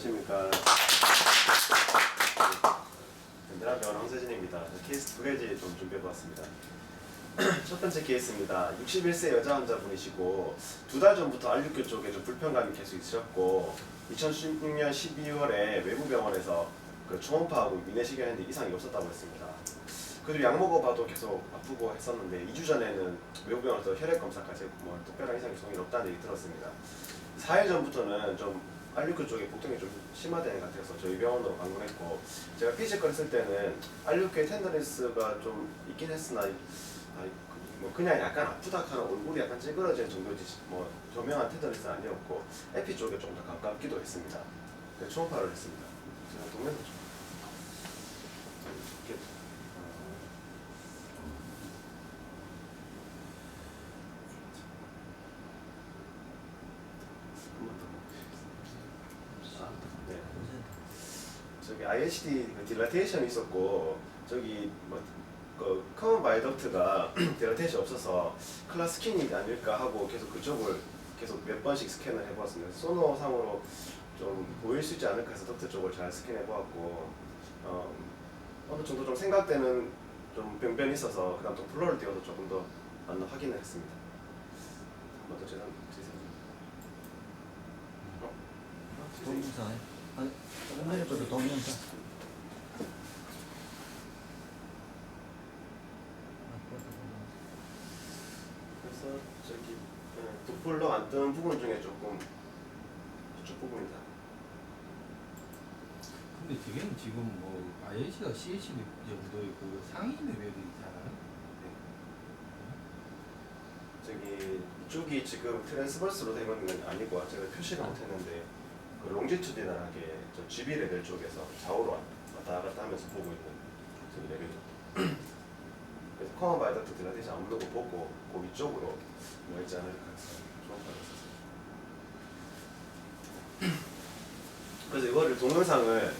안녕하십니까. 대학병원 황세진입니다. 케이스 두 가지 좀 준비해보았습니다. 첫 번째 케이스입니다. 61세 여자 환자분이시고 2달 전부터 R6교 쪽에 좀 불편감이 계속 있으셨고 2016년 12월에 외부 병원에서 그 초음파하고 위내시경 했는데 이상이 없었다고 했습니다. 그리고 약 먹어봐도 계속 아프고 했었는데 2주 전에는 외부 병원에서 혈액 검사까지 뭐 특별한 이상이 종일 없다는 얘기 들었습니다. 4일 전부터는 좀 R6교 쪽에 복통이 좀 심화되는 것 같아서 저희 병원으로 방문했고, 제가 피지컬 했을 때는 R6교의 텐더니스가 좀 있긴 했으나 뭐 그냥 약간 아프다 하는 얼굴이 약간 찌그러지는 정도지 뭐 조명한 텐더니스는 아니었고 에피 쪽에 좀 더 가깝기도 했습니다. 초음파를 했습니다. 제가 동네도 좀 이렇게 저기 IHD 딜라테이션이 있었고 저기 뭐 커먼 바이덕트가 딜라테이션이 없어서 클라스킨이 아닐까 하고 계속 그쪽을 계속 몇 번씩 스캔을 해보았습니다. 소노상으로 좀 보일 수 있지 않을까 해서 덕트 쪽을 잘 스캔해보았고 어느 정도 좀 생각되는 좀 병변이 있어서 그다음 또 플로를 띄워서 조금 더 맞나 확인을 했습니다. 한 번 더 제가 동영상 오늘 것도 동영상 그래서 저기 도플러 안 뜨는 부분 중에 조금 이쪽 부분이다. 근데 지금 뭐 IH가 CHD 정도이고 상위 레벨이 있잖아요. 저기 이쪽이 지금 트랜스버스로 된 건 아니고 제가 표시를 못했는데 그 롱지튜디널하게 저 GB 레벨 쪽에서 좌우로 왔다 갔다 하면서 보고 있는 저기 레벨. 그래서 커먼 바이덕트 딜라테이션 없는 거 보고 그 위쪽으로 뭐 있지 않을까 해서 초음파를 썼습니다. 그래서 이거를 동영상을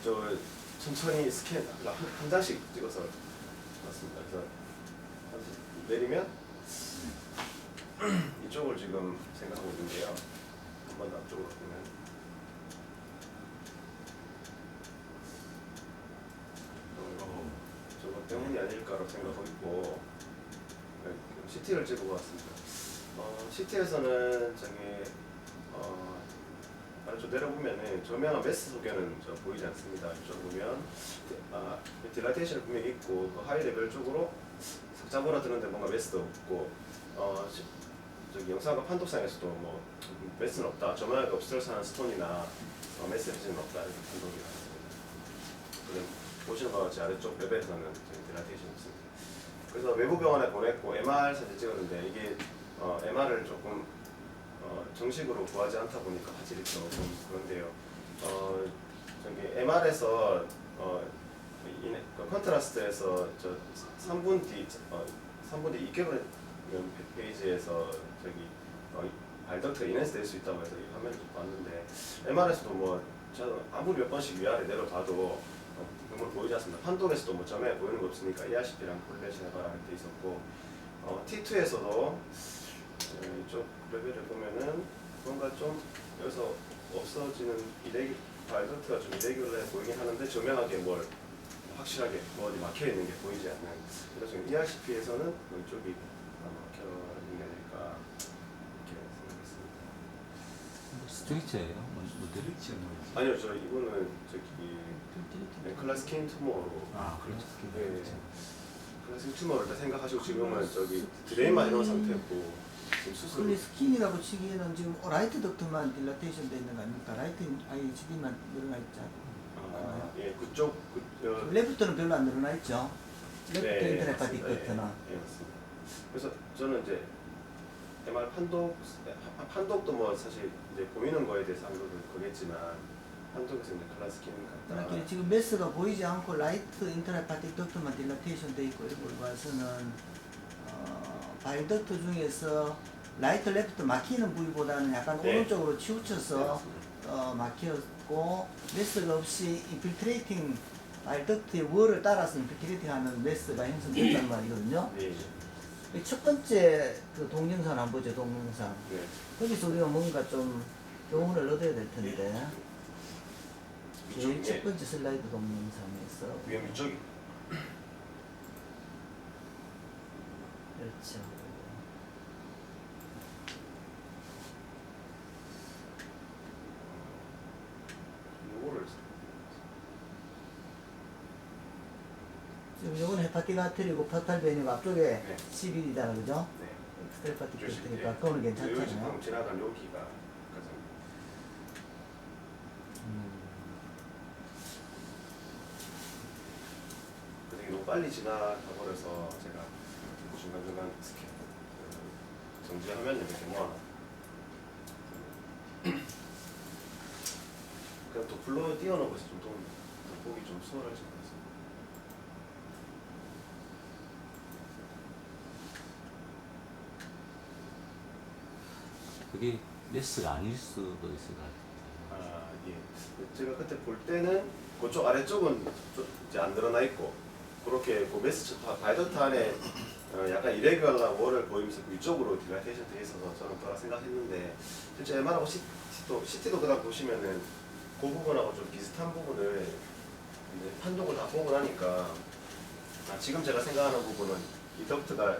저 천천히 스캔 한 장씩 찍어서 봤습니다. 그래서 내리면 이쪽을 지금 생각하고 있는데요. 한 번 더 앞쪽으로 보면 저거 때문이 아닐까라고 생각하고 있고 CT를 찍어보았습니다. CT에서는 저기 아래쪽 내려보면은 조명한 메스 소견은 저 보이지 않습니다. 이쪽 보면 딜라테이션은 분명히 있고 그 하이 레벨 쪽으로 싹 잡아들는데 뭔가 메스도 없고 저기 영상과 판독상에서도 뭐 메스는 없다. 조명하게 옵스트럭션한 스톤이나 메스 해지는 없다 이렇게 판독이 나왔습니다. 보시는 바와 같이 아래쪽 레벨에서는 딜라테이션이 없습니다. 그래서 외부 병원에 보냈고 MR 사진 찍었는데 이게 MR을 조금 정식으로 구하지 않다 보니까 화질이 좀 그런데요. 저기 MR에서 컨트라스트에서 저 3분 뒤 2개월 페이지에서 저기 바이덕트가 인핸스 될 수 있다고 해서 이 화면을 좀 봤는데 MR에서도 뭐 저는 아무리 몇 번씩 위아래 내려봐도 그걸 보이지 않습니다. 판독에서도 뭐 점에 보이는 거 없으니까 ERCP랑 콜레이션 해봐라 할 때 있었고 T2에서도 이쪽 레벨을 보면은 뭔가 좀 여기서 없어지는 바이덕트가 좀 이레귤러해 보이긴 하는데 조명하게 뭘 확실하게 뭐 어디 막혀 있는 게 보이지 않는. 그래서 ERCP에서는 이쪽이 막혀 있는 게 아닐까 이렇게 생각했습니다. 스트리처예요? 뭐 드릭치 아니요, 저 이거는 저기 클라스킨 투모로. 그렇죠. 네, 클라스킨 투모를 다 생각하시고 지금은 저기 드레인만 이런 상태고 지금 수술. 클리스킨이라고 치기에는 지금 라이트 덕트만 딜라테이션 돼 있는 거 아닙니까? 라이트 IHD만 늘어나 있지 않나요? 예, 그쪽 레프트는 별로 안 늘어나 있죠? 레프트 네, 인터넷바디 맞습니다. 덕트나 예, 맞습니다. 그래서 저는 이제 MR 판독도 뭐 사실 이제 보이는 거에 대해서 한 거는 거겠지만 판독에서 이제 클라스킨 같다. 그렇게 지금 메스가 보이지 않고 라이트 인터넷바디 덕트만 딜라테이션 돼 있고 이런 걸 봐서는 바이덕트 중에서 라이트 레프트 막히는 부위보다는 약간 네. 오른쪽으로 치우쳐서 막혔고 메스가 없이 인필트레이팅 바이덕트의 월을 따라서 인필트레이팅하는 메스가 형성됐단 말이거든요. 네. 첫 번째 그 동영상 한번 보죠. 동영상. 네. 거기서 우리가 뭔가 좀 교훈을 얻어야 될 텐데. 제일 첫 위쪽에 번째 슬라이드 동영상에서 위에 위쪽이 그렇죠. 요거를 지금 요건 헤파티가트리고 파탈벤이고 앞쪽에 네. 11이잖아, 그죠? 네. 스텔파티크니까 그거는 여기 괜찮잖아요. 지금 지나간 여기가 가장 근데 이게 너무 빨리 지나가 버려서 제가 중간중간 스캔 정지화면 이렇게 모아놔. 그냥 또 불러 띄워놓은 것이 좀 도움, 보기 좀 수월하지 않았어요. 그게 레스가 아닐 수도 있을 것 같아요. 아, 예. 제가 그때 볼 때는 그쪽 아래쪽은 이제 안 드러나 있고 그렇게 그 메시지 바이더트 안에 약간 이레귤러한 월을 보이면서 그 위쪽으로 딜라테이션 돼 있어서 저는 그렇게 생각했는데 실제 MR하고 CT도 그다음 보시면은 그 부분하고 좀 비슷한 부분을 이제 판독을 다 보고 나니까 지금 제가 생각하는 부분은 이 덕트가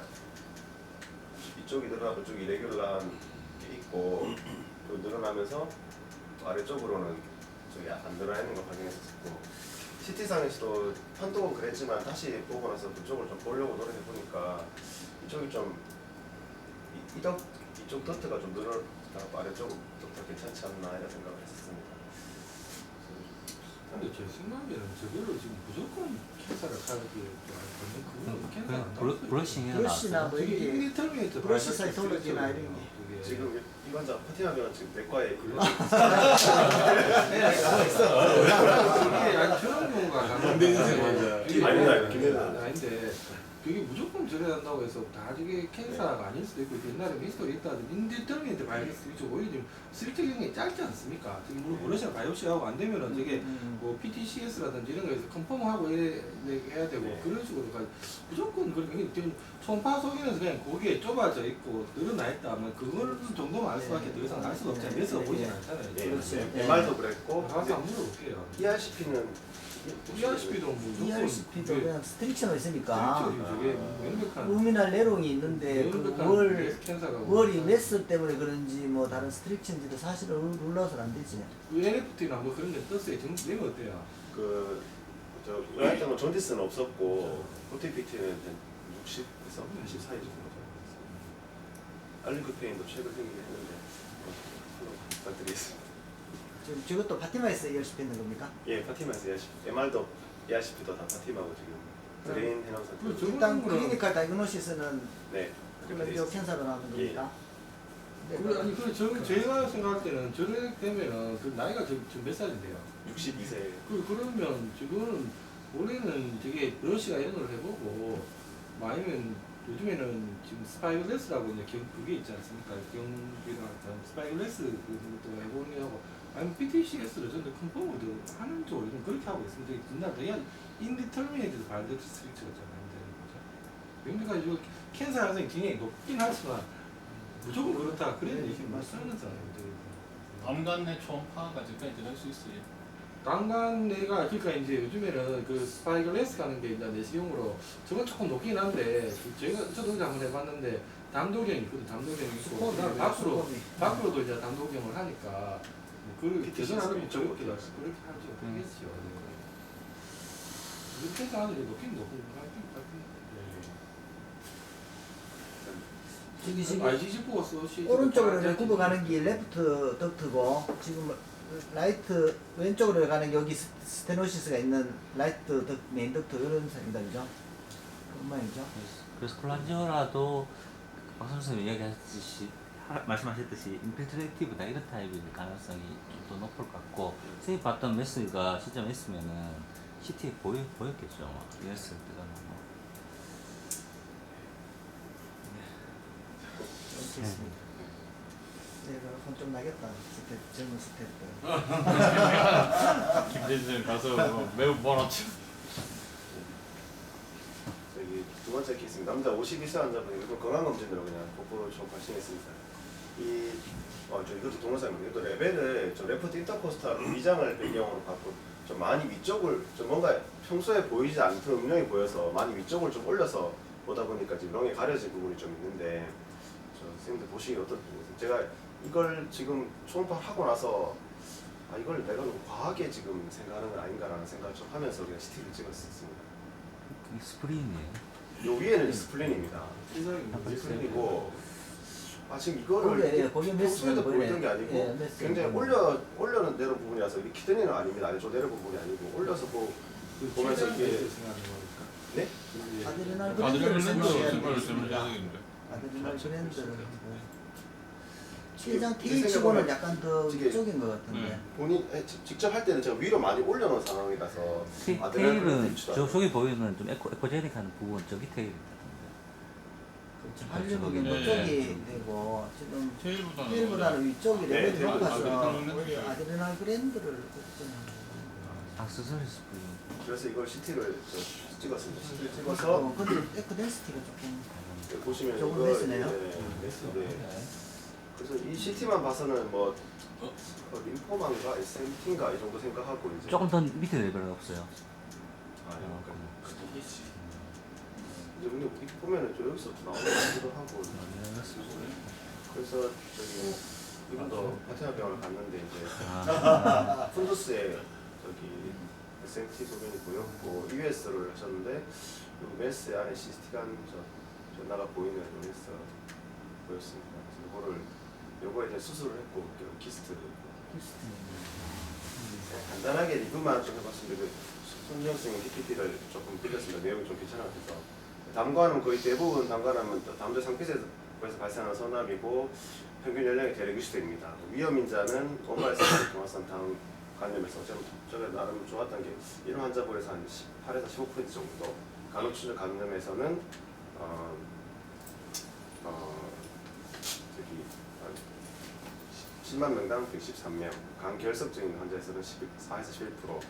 이쪽이 늘어나고 이쪽이 이레귤러한 게 있고 또 늘어나면서 또 아래쪽으로는 저기 안 늘어나 있는 걸 확인했었고 CT상에서도 판독은 그랬지만 다시 보고 나서 그쪽을 좀 보려고 노력해 보니까 이쪽이 좀 이쪽 덕트가 좀 늘어나고 아래쪽 덕트가 괜찮지 않나 이런 생각을 했었습니다. 근데 제 생각에는 저거를 지금 무조건 캔사를 하기 그건 캔사 안 나올 브러싱이나 브러쉬나 뭐 되게 이게 인터미디에이트 브러쉬 사이톨로지나 이런 게. 지금 이 환자 파티나면 지금 내과에 이게 아니 저런 경우가 김대진 아닙니다, 김대진. 아닌데 그게 무조건 저래야 한다고 해서 다 저게 캔사가 아닐 수도 있고 옛날에 히스토리 있다든 인디터미네이트 바이러스 위쪽 오히려 좀 스위트 기능이 짧지 않습니까? 지금 물론 브러시나 바이옵시하고 안 되면은 저게 뭐 PTCS라든지 이런 거에서 컨펌하고 해야 되고 네. 그런 식으로 무조건 그렇게 지금 초음파 속에는 그냥 거기에 좁아져 있고 늘어나 있다 하면 그걸 정도만 알 수밖에 더 이상 알 수가 없잖아요. 메스가 보이진 않잖아요. 예, 그렇죠. MR도 그랬고 가서 안 물어볼게요. ERCP는 ERCP도 뭐 ERCP도 그냥 스트릭션이 있으니까 저게 완벽한 루미날 내롱이 있는데 그 캔사가 월이 메스 때문에 그런지 뭐 다른 스트릭션인지도 사실은 눌러서는 안 되지. NFT나 뭐 그런 게 떴어요. 정 내가 어때요? 그저 우리한테는 존디스는 없었고 OTPT는 60에서 80 사이 정도 알리크페인도 최근 생기긴 했는데 부탁드리겠습니다. 지금 저것도 파티마에서 ERCP 있는 겁니까? 예, 파티마에서 MR도 ERCP도 다 파티마고 지금 드레인 해놓은 상태. 그 일단 저거는 클리니컬 다이그노시스는 네. 그렇게 돼 클레비오 있습니다. 캔서로 나오는 겁니까? 그래 아니 제가 생각할 때는 저래 되면은 그 나이가 지금 몇 살인데요? 62세. 그러면 지금은 원래는 되게 브러쉬가 이런 걸 해보고 뭐 아니면 요즘에는 지금 스파이글레스라고 이제 그게 있지 않습니까? 경비가 스파이글레스 그것도 해보는 게 하고 아니면 PTCS를 전부 컨펌을 하는 쪽으로 좀 그렇게 하고 있습니다. 옛날 그냥 인디터미네이트 바이러스 스트릭처가 좀 안 되는 거죠. 그러니까 이거 캔서 가능성이 굉장히 높긴 하지만 무조건 그렇다 그런 얘기 못 쓰는 사람들. 암간내 초음파가 지금까지 들어갈 수 있어요. 강간내가 그러니까 이제 요즘에는 그 스파이글레스 가는 게 이제 내시경으로 저건 조금 높긴 한데 저도 이제 한번 해봤는데 담도경이 있거든. 담도경이 있고 그다음 밖으로도 이제 담도경을 하니까 그 대전하면 저렇게 그렇게 하죠. 되겠죠. 이렇게 해서 하는 게 높긴 높은 저기 지금 IgG 보고 쏘시 오른쪽으로 굽어가는 게 레프트 덕트고 지금 라이트 왼쪽으로 가는 게 여기 스테노시스가 있는 라이트 메인 덕트 이런 색입니다, 그죠? 그 모양이죠. 그래서 콜라지오라도 박 선생님 이야기하셨듯이 말씀하셨듯이 인필트레이티브나 이런 타입일 가능성이 좀 더 높을 것 같고 선생님 봤던 메스가 실제로 있으면은 CT에 보였겠죠. 이랬을 때가 뭐. 좋습니다. 내가 손좀 나겠다. 스텝, 젊은 스텝들. 김대진 가서 매우 멀었죠. 저기 두 번째 케이스입니다. 남자 52세 환자분이 이거 건강검진으로 그냥 복부를 좀 발생했습니다. 이 저 이것도 동영상입니다. 이것도 레벨을 좀 레프트 인터코스탈 위장을 배경으로 갖고 좀 많이 위쪽을 좀 뭔가 평소에 보이지 않던 음영이 보여서 많이 위쪽을 좀 올려서 보다 보니까 지금 렁에 가려진 부분이 좀 있는데 저 선생님들 보시기 어떻습니까? 제가 이걸 지금 초음파를 하고 나서 이걸 내가 너무 과하게 지금 생각하는 건 아닌가라는 생각을 좀 하면서 우리가 CT를 찍었습니다. 그게 스프링이에요. 요 위에는 스플린입니다. 스플린이고 지금 이거를 거기 평소에도 메스는 보이던 게 아니고 예, 메스는 굉장히 보이네. 올려는 내려 부분이라서 이게 키드니는 아닙니다. 아래쪽 내려 부분이 아니고 올려서 보면서 이게 네? 아드레날 아드레날린도 생각해야 생각을 되겠습니다. 해야 되겠는데. 아드레날 그랜드를 지금 시장 내 T치고는 생각에는 약간 더 이게 위쪽인 것 같은데. 본인 직접 할 때는 제가 위로 많이 올려놓은 상황이라서 테일은 저 속에 보이는 좀 에코제닉한 부분 저기 테일 그렇죠. 한류국이 네. 그쪽이 되고 지금 테일보다는 테일보다는 위쪽이 네, 레벨이 테일보다 높아서 아드레날린 오히려 아드레날 그랜드를 악세서리 스프링. 그래서 이걸 CT를 찍었습니다. CT를 찍어서 근데 에코 덴시티가 조금 보시면 조금 이거 메스네요. 메스인데 그래서 이 CT만 봐서는 뭐 림포만가 SMT인가 이 정도 생각하고 이제 조금 더 밑에 레벨은 없어요. 이제 근데 이 보면은 저 여기서 나오는 것 같기도 하고 그래서 저기 이분도 파테나병원을 갔는데 이제 푼두스에 저기 SMT 소변이 보였고 EUS를 하셨는데 요 메스 안에 CT간 전나가 보이는 요 메스 보였습니다. 그래서 요거에 대해 수술을 했고 키스트 간단하게 리뷰만 좀 해봤습니다. 손정승 PPT를 조금 빌렸습니다. 내용이 좀 괜찮아 같아서 담관은 거의 대부분 담관하면 담대 상피에서 발생하는 선암이고 평균 연령이 대략 60대입니다. 위험인자는 원발성 경화성 당 간염에서 제가 나름 좋았던 게 이런 환자분에서 한 18에서 15% 정도 간혹출혈 감염에서는 저기 10만 명당 113명, 간결석증인 환자에서는 4에서 11%,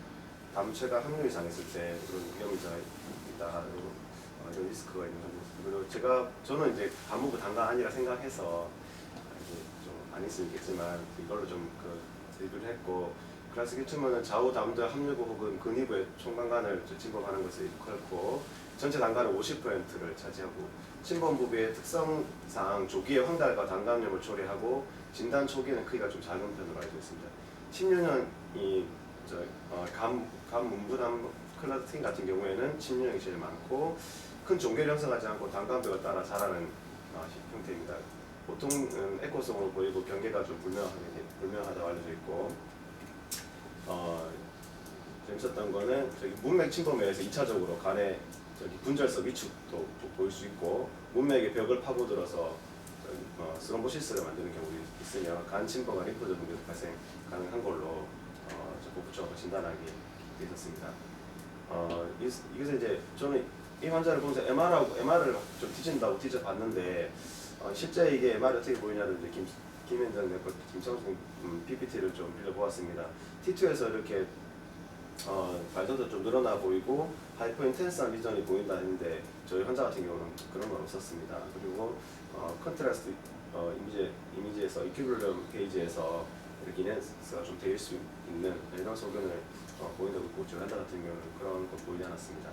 담체가 함유 이상 있을 때 그런 위험자가 있다, 이런 리스크가 있는 환자. 그리고 저는 이제 간부부 단가 아니라 생각해서 이제 좀 안 있으겠지만 이걸로 좀 리뷰를 했고 클래스 기초면은 좌우 담도 함유부 혹은 근위부의 총간간을 침범하는 것을 일컬고 전체 단가는 50%를 차지하고 침범 부위의 특성상 조기에 황달과 단감염을 초래하고 진단 초기에는 크기가 좀 작은 편으로 알려져 있습니다. 16년이 간 문부담 클라스팅 같은 경우에는 16년이 제일 많고 큰 종괴를 형성하지 않고 단감벽에 따라 자라는 형태입니다. 보통은 에코성으로 보이고 경계가 좀 불명하다고 알려져 있고 재밌었던 거는 저기 문맥 침범에 의해서 2차적으로 간의 분절석 위축도 보일 수 있고 문맥의 벽을 파고들어서 스럼보시스를 만드는 경우도 있으며 간 침범과 림프절 붕괴도 발생 가능한 걸로 복부적으로 진단하게 되어 있었습니다. 이것은 이제 저는 이 환자를 보면서 MR을 좀 뒤진다고 뒤져봤는데 실제 이게 MR이 어떻게 보이냐를 이제 김현정 내과 김창수 PPT를 좀 빌려보았습니다. T2에서 이렇게 발전도 좀 늘어나 보이고 하이퍼 인텐스한 리전이 보인다 했는데 저희 환자 같은 경우는 그런 건 없었습니다. 그리고 컨트라스트 이미지에서 이큐블럼 페이지에서 이렇게 이넨스가 좀 되일 수 있는 이런 소견을 보인다고 했고 저희 환자 같은 경우는 그런 거 보이지 않았습니다.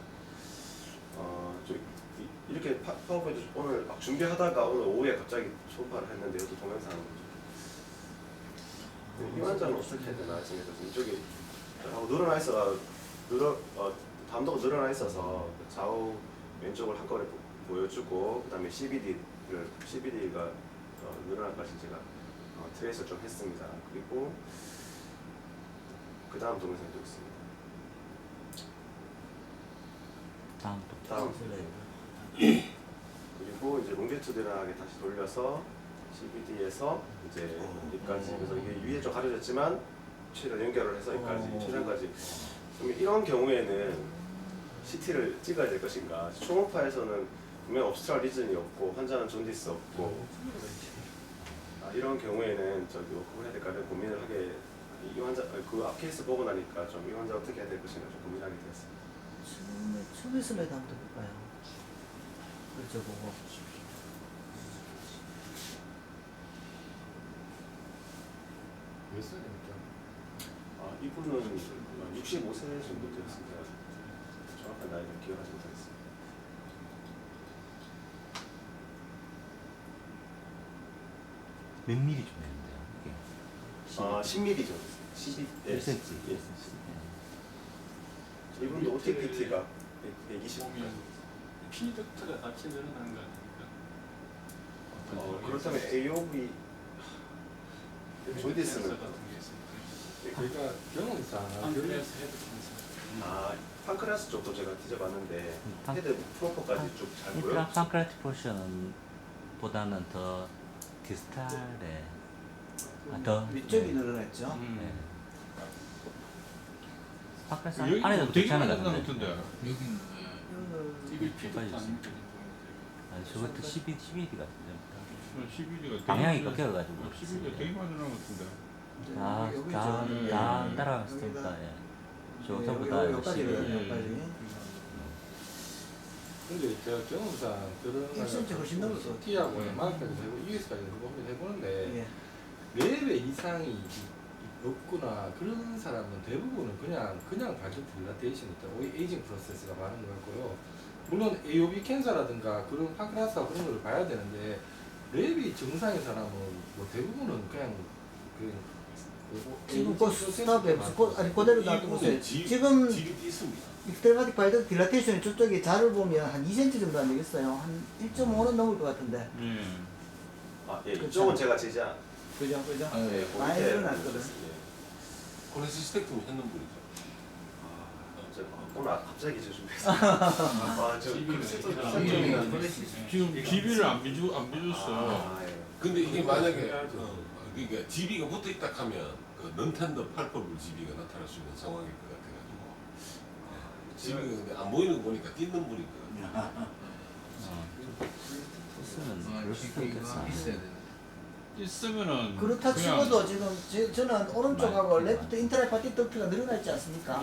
이렇게 파워포인트 오늘 막 준비하다가 오늘 오후에 갑자기 초음파를 했는데 이것도 동영상인 거죠. 이 환자는 어떻게 해야 되나 지금 이쪽이 늘어나 있어 담도가 늘어나 있어서 좌우 왼쪽을 한꺼번에 보여주고 그다음에 CBD가 늘어날까지 제가 트레이스를 좀 했습니다. 그리고 그 다음 동영상도 있습니다. 다음 그리고 이제 롱게투드널하게 다시 돌려서 CBD에서 이제 여기까지 그래서 이게 위에 좀 가려졌지만 최대한 연결을 해서 여기까지 최대한까지. 그럼 이런 경우에는 CT를 찍어야 될 것인가? 초음파에서는 분명 obstrural 리전이 없고 환자는 존디스 없고 이런 경우에는 그걸 해야 될까 고민을 하게 이 환자 그 앞 케이스 보고 나니까 좀 이 환자 어떻게 해야 될 것인가 좀 고민하게 되었습니다. 춤의 슬라이드 한번 더 볼까요? 그렇죠, 보고. 몇 살입니까? 아, 이분은 65세 정도 되었습니다. 정확한 나이는 기억하지 못하겠습니다. 몇 미리 좀 되는데요, 이게. 아, 10mm 정도. 12, 1cm. 예. 이분도 OTPT가 120. 보면 피덕트가 같이 늘어나는 거 아닙니까? 그렇다면 AOV 조디스는 같은 게 있습니다. 그러니까 경험상 판크레아스 헤드 캔서. 아 판크레아스 쪽도 제가 뒤져봤는데 판- 헤드 프로퍼까지 쭉 잘 보여. 인트라 판크라틱 포션은 보다는 더 디스탈에 더 위쪽이 늘어났죠. 네. 판크라틱 여기 안에도 되게 괜찮은 많이 것 나는 같은데. 같은데. 여기는 이게 피덕트 빨리 아닙니까? 아니 저것도 12D 같은데. 11위가 방향이 꺾여가지고. 11위가 되게 많이 나는 것 같은데. 다, 여기 다, 저- 다 예. 따라갔으니까, 여기가- 예. 저 전부 다 여기까지거든요. 예. 여기까지. 근데 제가 경험상 그런 1cm 훨씬 넘을 것 같아요. T하고 MR까지 해보고 ES까지 해보는데 예. 레벨 이상이 없구나 그런 사람은 대부분은 그냥 발전 딜라테이션이 있다. 에이징 프로세스가 많은 것 같고요. 물론 AOB 캔서라든가 그런 판크라스와 그런 걸 봐야 되는데 레벨이 정상의 사람은 뭐 대부분은 그냥 지금 그 스탑에 아니 그대로 놔두세요. 지금 질이 있습니다. 익스트라마틱 발전 딜라테이션이 저쪽에 자를 보면 한 2cm 정도 안 되겠어요. 한 1.5는 넘을 것 같은데. 아, 예, 그렇죠. 이쪽은 제가 제자. 그죠, 그죠? 아, 예. 그 많이 밑에 늘어났거든. 예. 콜레시스텍토미 했는 분이죠. 오늘 갑자기 저 준비했어요. 아, 저 지금 GB를 안 비줬어. 아, 예. 근데 이게 만약에 그러니까 GB가 붙어 있다 하면 그 넌텐더 팔퍼블 GB가 나타날 수 있는 상황일 것 같아가지고 GB가 근데 안 보이는 거 보니까 뛰는 분이거든요. 있으면 그럴 수도 있겠어. 있으면은 그렇다 그냥- 치고도 지금 저는 오른쪽하고 레프트 인터레파틱 덕트가 늘어나 있지 않습니까?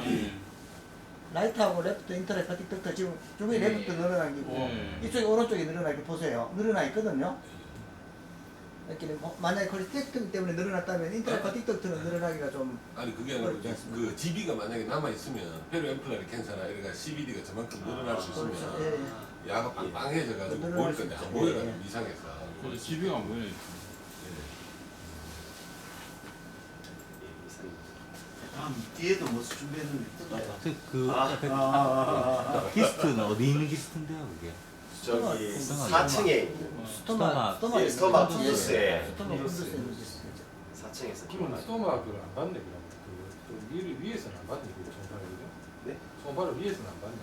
라이트하고 레프트 인터레파틱 덕트 지금 저기 레프트 늘어난 게고 이쪽이 오른쪽이 늘어나 게 보세요. 늘어나 있거든요. 이렇게 만약에 콜레스테롤 때문에 늘어났다면 인터레파틱 덕트는 늘어나기가 좀 아니 그게 아니고 어렵지 않습니까? 그 GB가 만약에 남아 있으면 페로 앰플라리 캔서나 이래가 CBD가 저만큼 늘어날 수 있으면 그렇죠. 예, 예. 야가 빵빵해져가지고 늘어날 보일 수 건데 있죠. 안 보여가지고 예, 예. 이상해서. 근데 GB가 안 보이네. 뒤에도 뭐 준비했는데 기스트는 어디 있는 기스트인데요, 그게? 저기 스토마. 4층에 있는 스토마 예, 스토마 푼두스에 스토마 푼두스에 있는 기스. 4층에서 그러면 스토마 그걸 안 받네 그러면 그 위에서는 안 받네 그 총파를 그죠? 네? 총파를 위에서는 안 받네.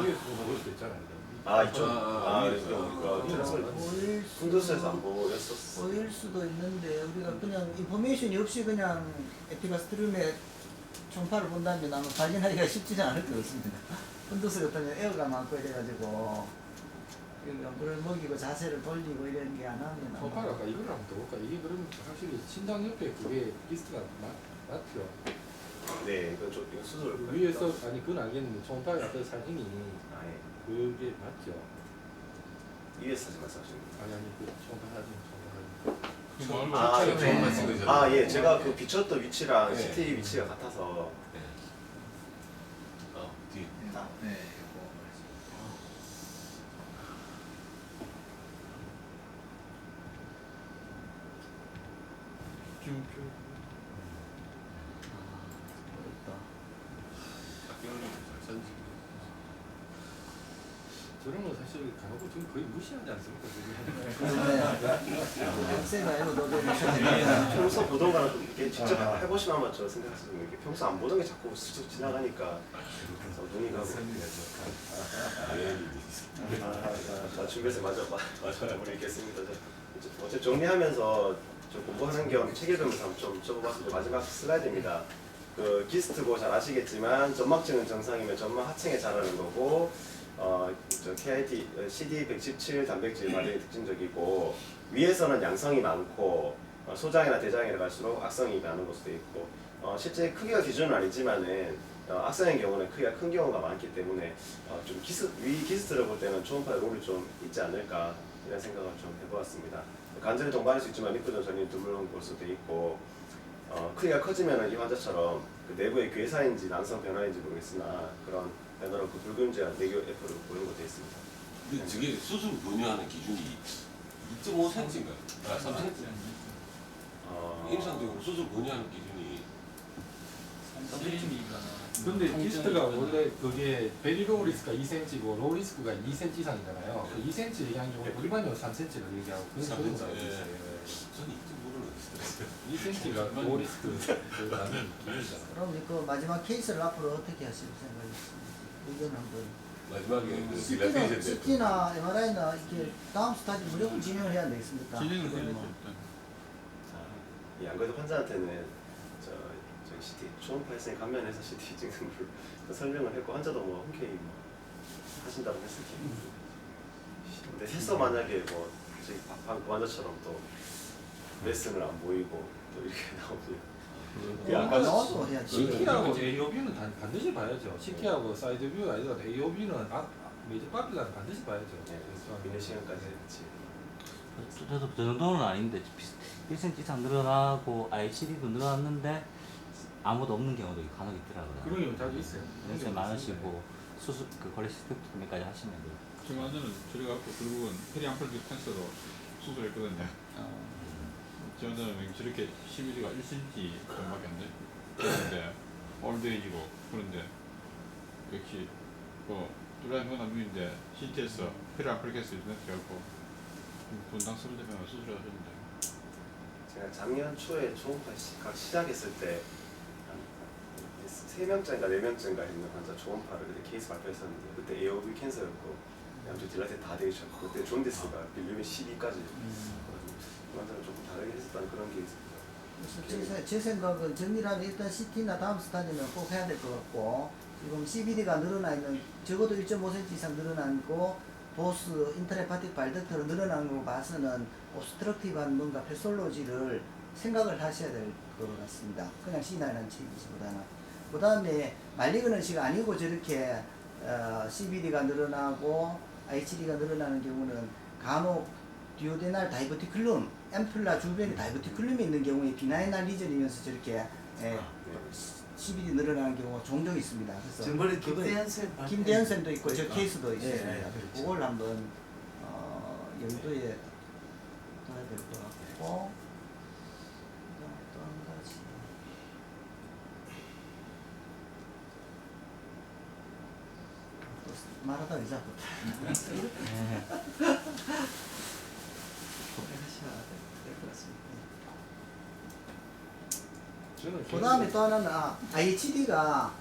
위에서 볼 수도 있잖아요. 아, 이쪽. 아, 아, 위에서. 이거 보일 푼두스에서 안 보였었어. 보일 수도 있는데 우리가 그냥 인포메이션이 없이 그냥 에피가스트룸의 총파를 본다면 아마 발견하기가 쉽지는 않을 것 같습니다. 푼두스 같은 경우 에어가 많고 이래가지고 물을 먹이고 자세를 돌리고 이런 게 안 하면 총파를 아까 이걸 한번 더 볼까? 이게 그러면 확실히 신장 옆에 그게 리스트가 맞죠? 네, 이거 수술. 위에서 아니 그건 알겠는데 총파의 어떤 사진이 아, 예. 그게 맞죠? 위에서 사진 말씀하시는 거예요? 아니 그 총파 사진 총파 사진. 그 말고 아, 처음에 네. 처음만 찍으셨는데. 아, 예, 제가 그 비쳤던 위치랑 네. CT 위치가 같아서. 뒤. 지금 저런 건 사실 간혹 지금 거의 무시하지 않습니까? 쌤가 이거 너도 평소 보던 거랑 좀 이렇게 직접 해보시면 아마 저 생각하시면 이렇게 평소 안 보던 게 자꾸 스쳐 지나가니까 그래서 눈이 가고 자 준비해서 맞아 우리 있겠습니다. 어제 정리하면서 좀 공부하는 겸 책 읽으면서 한번 좀 써보았습니다. 마지막 슬라이드입니다. 그 기스트고 잘 아시겠지만 점막층은 정상이면 점막 하층에 자라는 거고 저 KIT CD117 단백질 발현이 특징적이고 위에서는 양성이 많고 소장이나 대장에 갈수록 악성이 많은 것도 있고 실제 크기가 기준은 아니지만은 악성의 경우는 크기가 큰 경우가 많기 때문에 좀 위 기스트를 볼 때는 초음파의 롤이 좀 있지 않을까 이런 생각을 좀 해보았습니다. 간절히 동반할 수 있지만 리프전 전이 드물은 것도 있고 크기가 커지면 이 환자처럼 그 내부의 괴사인지 난성 변화인지 모르겠으나 그런 배너로 그 붉은지와 내교 F로 보는 것도 있습니다. 근데 저게 수술 권유하는 기준이 2.5cm인가요? 아, 3cm. 임상적으로 수술 권유하는 기준이 3cm가 근데 디스트가 원래 그게 베리 로우 리스크가 2cm고 로우 리스크가 2cm 이상이잖아요. 그 2cm 얘기하는 경우 일반적으로 3cm를 얘기하고 그런 3cm. 거로 알고 있어요. 저는 2.5는 어딨어요? 2cm가 로우 리스크라는 기준이잖아요. 그럼 그 마지막 케이스를 앞으로 어떻게 하실 생각이십니까? 의견 한번. 마지막에 그 딜라테이션 CT나 MRI나 이렇게 다음 스타지 무조건 진행을 해야 되겠습니까? 진행을 그건 해야죠 뭐. 일단. 안 그래도 환자한테는 저기 CT 초음파 했으니 감면해서 CT 찍는 걸 설명을 했고 환자도 뭐 흔쾌히 뭐 하신다고 했을 테고. 근데 해서 만약에 뭐 저기 방금 환자처럼 또 레슨을 안 보이고 또 이렇게 나오면 그게 아까 아까 나와서 해야지. CT하고 AOB는 반드시 봐야죠. CT하고 사이드 뷰 아니더라도 AOB는 메이저 파퓰라는 반드시 봐야죠. 있는 시간까지 같이 저도 그 정도는 아닌데 1cm 이상 늘어나고 ICD도 늘어났는데 아무도 없는 경우도 간혹 있더라고요. 그런 경우 자주 있어요. 연세 많으시고 수술 그 콜레스테토미까지 하시면 돼요. 지금 완전은 저래 갖고 결국은 페리암플릭 캔서로 수술했거든요. 지금 저는 저렇게 11위가 1cm 정도밖에 안 돼. 그런데 올드에이지고 그런데 역시 뭐 뚜라인 현암인데 CT에서 페리암플릭 캔서 있었고 분당 서울대병원 수술하셨는데. 제가 작년 초에 초음파 시작했을 때 한 3명째인가 4명째인가 있는 환자 초음파를 그때 케이스 발표했었는데 그때 AOB 캔서였고 양쪽 딜라테 다 되어 있었고 그때 존디스가 빌루민 12까지 환자는 조금 다르게 했었다는 그런 게 있습니다. 그래서 제 생각은 정리하면 일단 CT나 다음 스타디는 꼭 해야 될 것 같고 지금 CBD가 늘어나 있는 적어도 1.5cm 이상 늘어나고 보스 인터레파틱 발덕트로 늘어나는 거 봐서는 옵스트럭티브한 뭔가 패솔로지를 생각을 하셔야 될 것 같습니다. 그냥 C나이라는 책이기보다는. 그 다음에 말리그는 시가 아니고 저렇게 CBD가 늘어나고 ICD가 늘어나는 경우는 간혹 디오데날 다이버티클룸, 앰플라 주변에 다이버티클룸이 있는 경우에 비나이날 리전이면서 저렇게 CBD 늘어나는 경우가 종종 있습니다. 그래서 정말에 김대현 쌤도 있고 저 그러니까. 케이스도 있습니다. 예, 예, 그래서 그렇죠. 그걸 한번 염두에 둬야 될 것 같고 또 한 가지 또 말하다 의자부터 하셔야 될 것 같습니다. 그 다음에 또 하나는 IHD가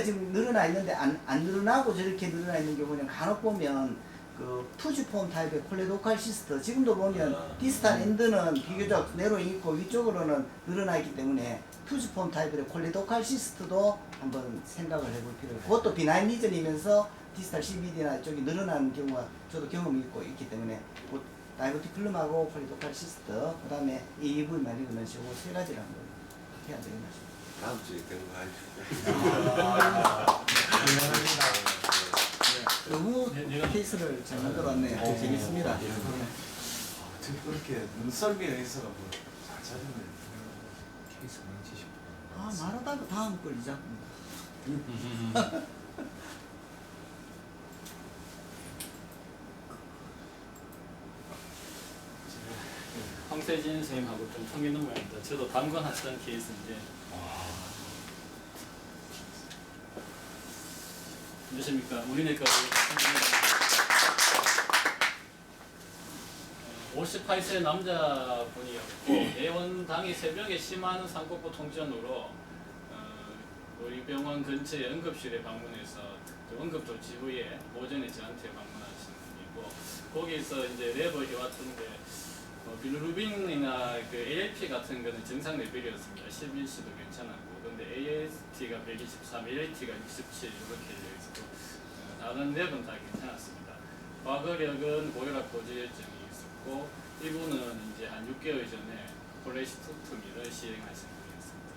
지금 늘어나 있는데 안 늘어나고 저렇게 늘어나 있는 경우는 간혹 보면 그 투지폼 타입의 콜레도칼 시스트 지금도 보면 디스탈 엔드는 비교적 내로 있고 위쪽으로는 늘어나 있기 때문에 투지폼 타입의 콜레도칼 시스트도 한번 생각을 해볼 필요가 있고 그것도 비나인 리전이면서 디스탈 CBD나 쪽이 늘어나는 경우가 저도 경험이 있기 때문에 다이버티클룸하고 콜레도칼 시스트 그 다음에 AV 말리그는 시고 세 가지를 한번 해야 되겠나 싶습니다. 다음 주에 되는 거 아니에요? 너무 케이스를 잘 만들어왔네요. 재밌습니다. 그렇게 눈썰미에서 잘 찾으면 케이스 망치시고. 말하다가 다음 걸 잊었습니다. 황세진 선생님하고 좀 통했는 모양입니다. 저도 담궈놨던 케이스인데. 안녕하십니까. 우리내과 58세 남자분이었고 내원당이 새벽에 심한 상복부 통전으로 우리 병원 근처의 응급실에 방문해서 그 응급조 지부에 오전에 저한테 방문하신 분이고 거기서 이제 랩을 해왔던데 빌루빈이나 그 ALP 같은 거는 정상 레벨이었습니다. 11C도 괜찮았고 근데 AST가 123, ALT가 67 이렇게 되어 있었고 다른 랩은 다 괜찮았습니다. 과거력은 고혈압 고지혈증이 있었고 이분은 이제 한 6개월 전에 콜레스테토미를 시행하신 분이었습니다.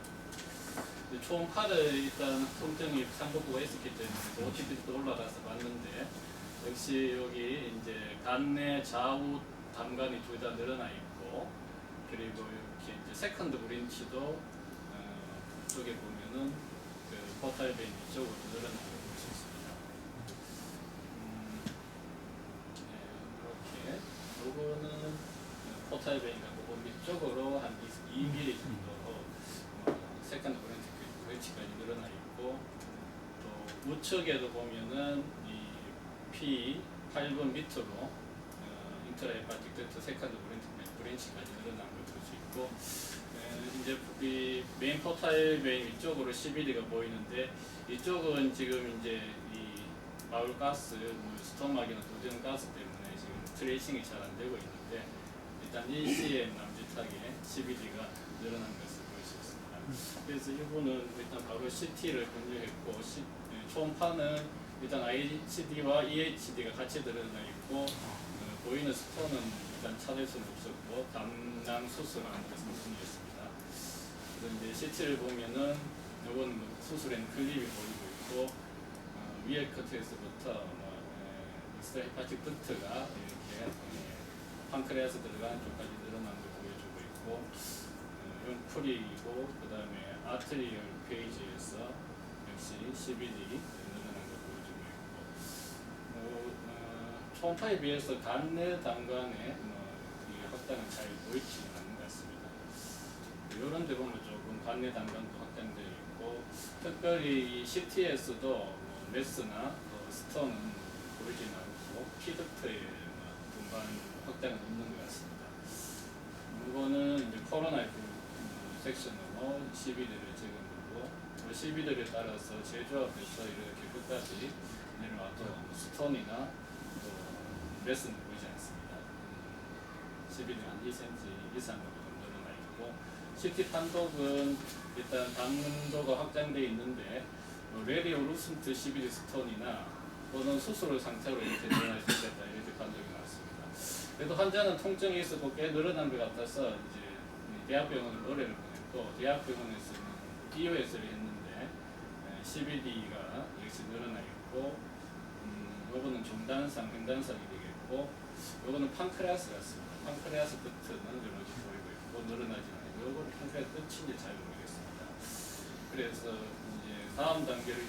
초음파를 일단 통증이 상복부가 있었기 때문에 OTP도 올라가서 봤는데 역시 여기 이제 간내 좌우 담관이 둘 다 늘어나 있고 그리고 이렇게 이제 세컨드 브랜치도 쪽에 보면은 그 포탈 베인 위쪽으로 늘어나는 걸 볼 수 있습니다. 네, 이렇게 요거는 포탈 베인과 그거 밑쪽으로 한 2mm 정도 세컨드 브랜치까지 늘어나 있고, 또 우측에도 보면은 이 P8번 밑으로 인트라헤파틱 덕트 세컨드 브랜치까지 늘어난 걸 볼 수 있고, 이제 이 메인 포탈 베인 위쪽으로 11D가 보이는데, 이쪽은 지금 이제 이 바울 가스, 뭐 스토막이나 도전 가스 때문에 지금 트레이싱이 잘 안 되고 있는데, 일단 일시에 남짓하게 11D가 늘어난 것을 볼 수 있습니다. 그래서 이분은 일단 바로 CT를 분류했고, 초음파는 일단 IHD와 EHD가 같이 드러나 있고, 보이는 스톤은 일단 찾을 수는 없었고 담낭 수술하는 것은 분류했습니다. 그래서 이제 CT를 보면은 이건 뭐 수술엔 클립이 보이고 있고, 위에 커트에서부터 익스트라 헤파틱 덕트가 이렇게 판크레아스 들어간 쪽까지 늘어난 걸 보여주고 있고, 이건 풀이고, 그 다음에 아트리얼 페이지에서 역시 CBD 늘어난 걸 보여주고 있고, 초음파에 비해서 간내 단간의 이 확장은 잘 보이지는 않는 것 같습니다. 이런 데 보면 조금 간내 단간도 확장되어 있고, 특별히 CT에서도 메스나 스톤은 보이지는 않고 피덕트의 분반 확장은 없는 것 같습니다. 이거는 이제 코로나19 섹션으로 CBD를 찍은 거고, CBD를 따라서 재조합해서 이렇게 끝까지 내려와도 스톤이나 또 메스는 보이지 않습니다. CBD 한 2cm 이상으로 늘어나 있고, CT 판독은 일단 당도가 확장되어 있는데, 레디오 루슨트 CBD 스톤이나 또는 수술 상태로 이렇게 늘어날 수 있다, 이렇게 판독이 나왔습니다. 그래도 환자는 통증이 있었고 꽤 늘어난 것 같아서 이제 대학병원을 의뢰를 보냈고, 대학병원에서는 EOS를 했는데 CBD가 역시 늘어나 있고, 요거는 중단상, 횡단상이 되겠고, 요거는 판크레아스 같습니다. 판크레아스 끝은 이렇게 보이고 있고 늘어나지 않고, 요거는 판크레아스 끝인지 잘 모르겠습니다. 그래서 이제 다음 단계를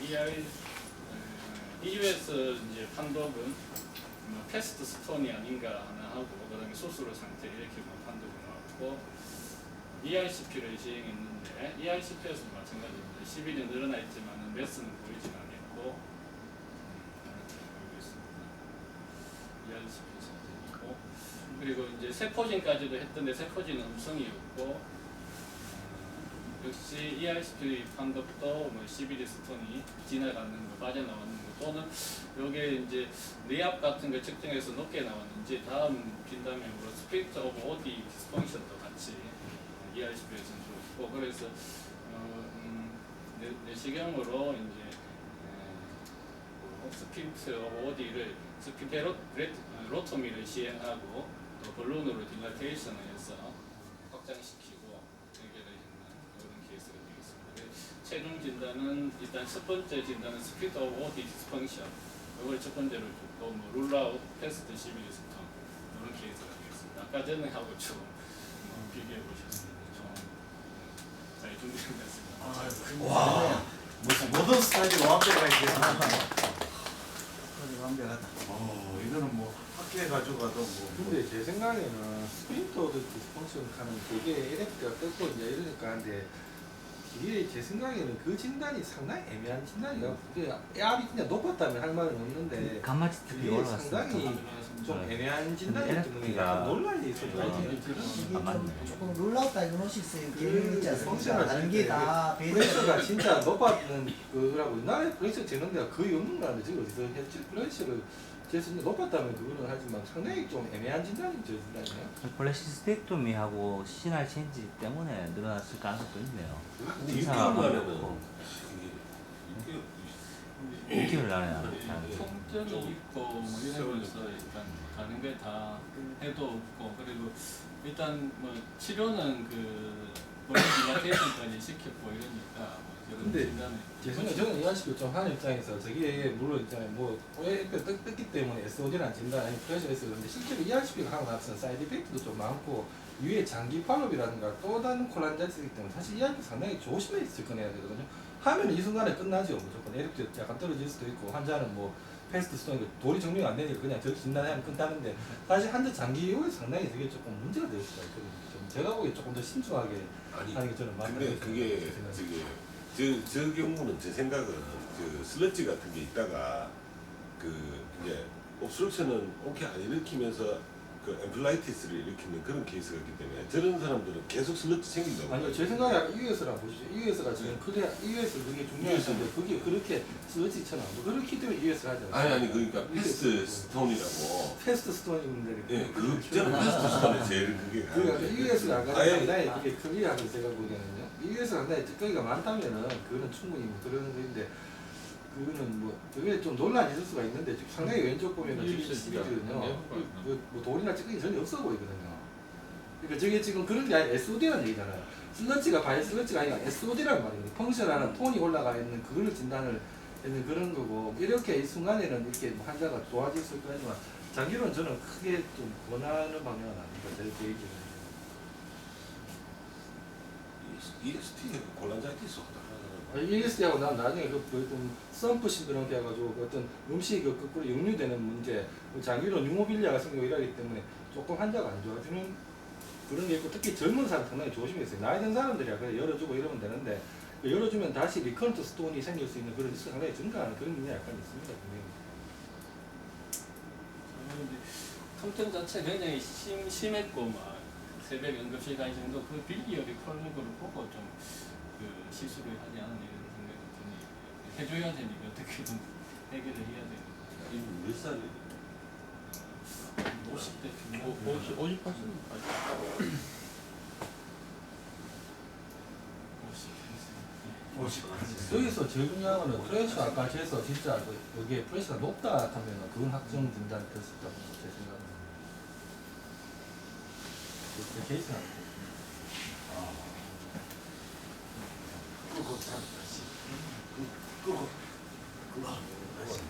EUS 이제 판독은 패스트 스톤이 아닌가 하나 하고, 그다음에 수술 상태 이렇게 판독이 나왔고, ERCP를 시행했는데 ERCP에서도 마찬가지입니다. CBD 늘어나 있지만 메스는 보이진 않았고, ERCP 상태이고, 그리고 이제 세포진까지도 했던데 세포진은 음성이었고, 역시 ERCP 판독도 뭐 CBD 스톤이 지나가는 거, 빠져나오는 거, 또는 요게 이제 뇌압 같은 거 측정해서 높게 나왔는지 다음 진단명으로 스피릿 오브 오디 디스펑션도 같이 ERCP에서는 좋고, 그래서 내시경으로 이제 스피릿 오브 오디를 스피데로토미를 시행하고 또 볼론으로 딜라테이션을 해서 확장시키고 연결해주는 그런 케이스가 되겠습니다. 최종 진단은 일단 첫 번째 진단은 스피드 오브 오디 디스펑션, 이걸 첫 번째로 줬고, 뭐 룰아웃 패스트 CBD 스톤 이런 케이스가 되겠습니다. 아까 전에 하고 좀 비교해 보셨습니다. 잘 준비된 것 같습니다. 와, 무슨 모든 스타일이 완벽하게 됐습니다. 완벽하다. 이거는 뭐 학교에 가져가도 뭐. 근데 제 생각에는 스프린터 디스펑션 하는 그게 LF가 떴고 이제 이러니까 한데, 이게 제 생각에는 그 진단이 상당히 애매한 진단이라, 그게 R이 진짜 높았다면 할 말은 없는데 감마지 특히 이게 올라갔으니까. 상당히 좀 네. 애매한 진단이기 때문에 LFP 가 약간 논란이 있어요. 이게 좀 맞네. 조금 룰라웃 다이그노시스의 개념이 있지 않습니까? 펑션을 다른 게 다 프레셔가 진짜 높았는 그거라고, 우리나라에 프레셔 재는 데가 거의 없는 거라는데 지금 어디서 했지? 프레셔를 재서 높았다면 그거는 하지만 상당히 좀 애매한 진단이죠, 진단이요. 콜레시스텍토미하고 시날 체인지 때문에 늘어났을 가능성도 있네요. 근데 이 6개월 사람은 만에는 그렇고. 이게 6개월 나네요. 통증이 있고 뭐 이러면서 일단 가는 게 다 해도 없고, 그리고 일단 뭐 치료는 그 본인 딜라테이션까지 시켰고 이러니까 뭐 그런 근데 진단을 제 생각에 저는 이해하시고 좀 하는 입장에서 저게 물론 이제 뭐 오해가 떴기 때문에 SOD는 안 진다, 아니 프레셔 했어요. 근데 실제로 ERCP가 하고 나서 사이드 이펙트도 좀 많고 위에 장기 팔업이라든가 또 다른 콜라이자이트이기 때문에 사실 이 아이를 상당히 조심해서 접근해야 되거든요. 하면 이 순간에 끝나죠. 무조건 에릭도 약간 떨어질 수도 있고 환자는 뭐 패스트 스톤이 돌이 정리가 안 되니까 그냥 저기 진단하면 끝나는데 사실 한자 장기 이후에 상당히 되게 조금 문제가 될 수가 있거든요. 좀 제가 보기에 조금 더 신중하게 아니 하는 게 저는 맞다고 근데 그게 생각합니다. 저 경우는 제 생각은 그 슬러지 같은 게 있다가 그 이제 옵스트럭션은 오케이 안 일으키면서 그 엠플라이티스를 일으키는 그런 케이스가 있기 때문에 저런 사람들은 계속 슬러지 생긴다고. 아니요, 제 생각에 약간 EUS랑 보시죠. EUS가 지금 그래 EUS 그게 중요한데 그게 그렇게 슬러지처럼 그렇기 때문에 EUS를 하죠. 아니 그러니까 패스트 스톤이라고. 패스트 스톤인데 예, 그 저는 패스트 스톤이 제일 그게 그러니까 강한데. EUS가 아까 아예 상당히 그게 크기라고 제가 보기에는요. EUS가 상당히 찌꺼기가 많다면은 그거는 충분히 뭐 그런 거인데 그거는 뭐 그게 좀 논란이 있을 수가 있는데 상당히 왼쪽 보면은 EUS 지거든요. 네. 뭐 돌이나 찌꺼기 전혀 없어 보이거든요. 그러니까 저게 지금 그런 게 아니라 SOD라는 얘기잖아요. 슬러지가 바이 슬러지가 아니라 SOD라는 말이거든요. 펑션하는 톤이 올라가 있는 그걸 진단을 하는 그런 거고 이렇게 이 순간에는 이렇게 뭐 환자가 좋아질 수 있지만 장기로는 저는 크게 좀 권하는 방향은 아닙니다. 제 개인적으로. EST 콜란자이티스 하다. ESD하고 난 나중에 좀 썸프 신드롬 돼가지고 어떤 음식이 거꾸로 역류되는 문제, 장기로 뉴모빌리아가 생기고 이러기 때문에 조금 환자가 안 좋아지는 그런 게 있고 특히 젊은 사람 상당히 조심했어요. 나이 든 사람들이야 그래 열어주고 이러면 되는데 열어주면 다시 리커런트 스톤이 생길 수 있는 그런 리스크가 상당히 증가하는 그런 문제가 약간 있습니다. 저는 이제 통증 자체 굉장히 심했고 막 새벽 응급실 갈 정도 그 빌리어리 컬는 걸 보고 좀 그 시술을 하지 않았나 이런 생각이 드네요. 해줘야 되니까 어떻게든 해결을 해야 되는. 이분 몇 살이에요? 50대 중반. 50%. 여기서 제일 중요한 거는 프레셔 아까 재서 진짜 여기에 프레셔가 높다 하면 그건 확정 진단이 될 수 있다고 제 생각은. 제 케이스는 안 돼요. 끄고 다시. 끄고 다시.